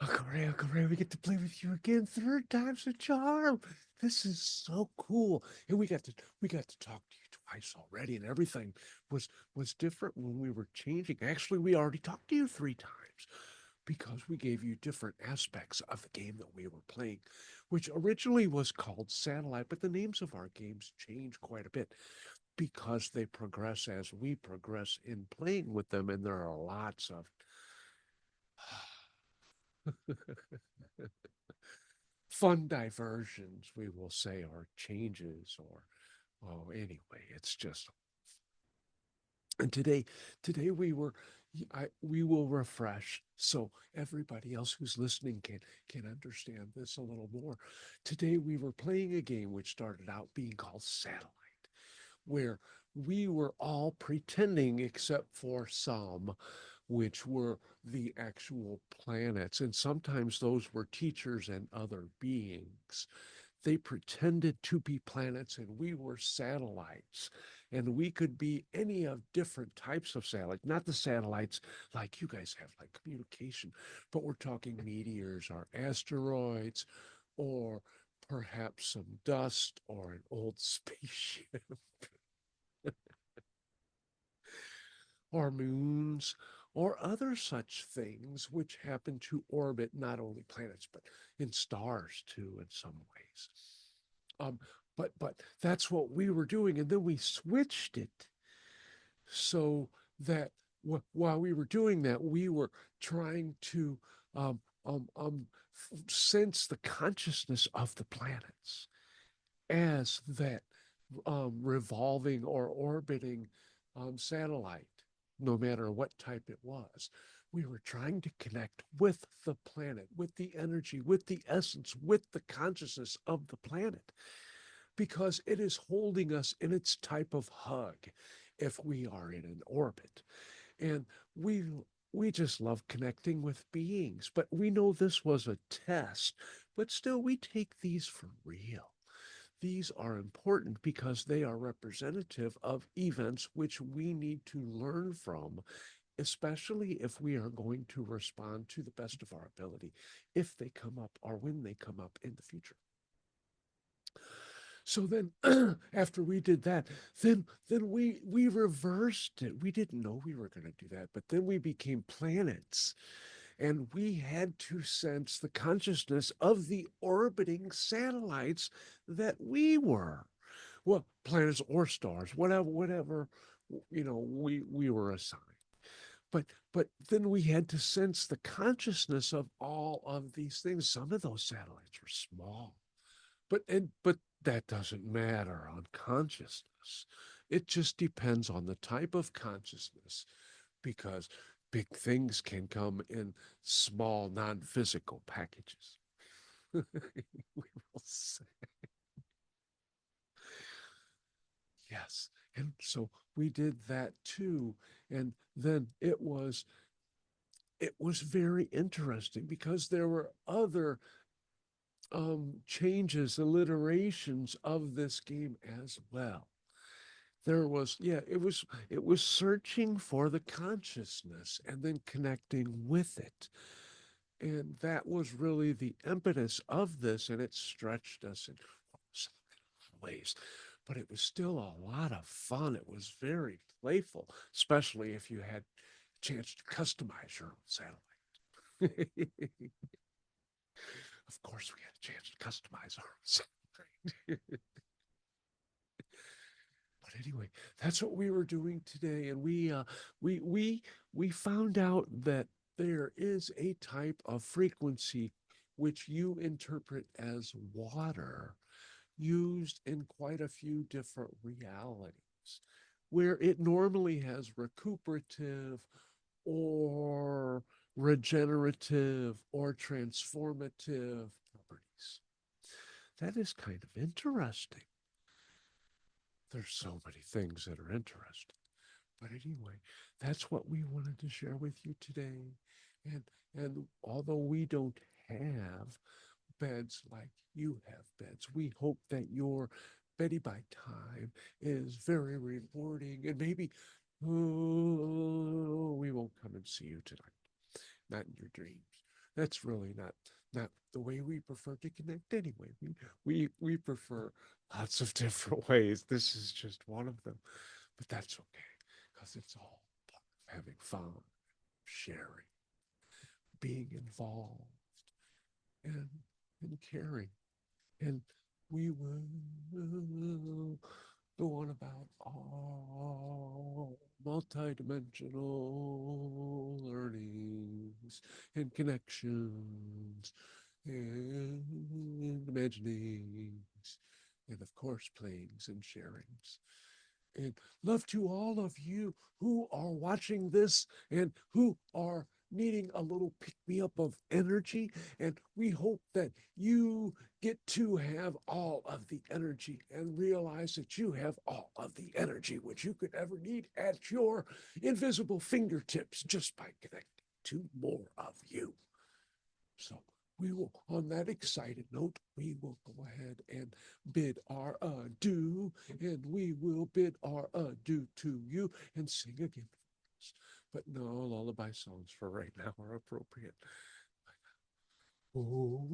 Uncle Ray, we get to play with you again. Third time's a charm. This is so cool. And we got to talk to you twice already, and everything was different when we were changing. Actually, we already talked to you three times because we gave you different aspects of the game that we were playing, which originally was called Satellite, but the names of our games change quite a bit because they progress as we progress in playing with them, and there are lots of fun diversions, we will say, or changes, or oh, anyway, it's just. And today we will refresh so everybody else who's listening can understand this a little more. Today we were playing a game which started out being called Satellite, where we were all pretending, except for some, which were the actual planets. And sometimes those were teachers and other beings. They pretended to be planets, and we were satellites. And we could be any of different types of satellites, not the satellites like you guys have, like communication, but we're talking meteors or asteroids or perhaps some dust or an old spaceship or moons or other such things which happen to orbit not only planets but in stars too in some ways. Um, but that's what we were doing, and then we switched it so that while we were doing that, we were trying to um, sense the consciousness of the planets as that revolving or orbiting satellite, no matter what type it was. We were trying to connect with the planet, with the energy, with the essence, with the consciousness of the planet, because it is holding us in its type of hug if we are in an orbit. And we we just love connecting with beings, but we know this was a test, but still we take these for real. These are important because they are representative of events which we need to learn from, especially if we are going to respond to the best of our ability, if they come up or when they come up in the future. So then after we did that, then we reversed it. We didn't know we were going to do that, but then we became planets, and we had to sense the consciousness of the orbiting satellites that we were. Well, planets or stars, whatever we were assigned. But then we had to sense the consciousness of all of these things. Some of those satellites were small, but that doesn't matter on consciousness. It just depends on the type of consciousness, because big things can come in small non-physical packages. We will say yes. And so we did that too. And then it was very interesting because there were other changes, alliterations of this game as well. There was, yeah, it was searching for the consciousness and then connecting with it. And that was really the impetus of this, and it stretched us in ways. But it was still a lot of fun. It was very playful, especially if you had a chance to customize your own satellite. Of course, we had a chance to customize our own satellite. But anyway, that's what we were doing today, and we found out that there is a type of frequency which you interpret as water, used in quite a few different realities, where it normally has recuperative or regenerative or transformative properties. That is kind of interesting. There's so many things that are interesting. But anyway, that's what we wanted to share with you today. And and although we don't have beds like you have beds, we hope that your Betty by time is very rewarding, and maybe we won't come and see you tonight, not in your dreams. that's really not the way we prefer to connect anyway. We prefer lots of different ways. This is just one of them, but that's okay because it's all part of having fun, sharing, being involved, and and caring. And we will go on about all multidimensional learnings and connections and imaginings and of course playings and sharings. And love to all of you who are watching this and who are needing a little pick me up of energy. And we hope that you get to have all of the energy and realize that you have all of the energy which you could ever need at your invisible fingertips just by connecting to more of you. So we will, on that excited note, we will go ahead and bid our adieu, and we will bid our adieu to you and sing again for us. But no, lullaby songs for right now are appropriate. Oh,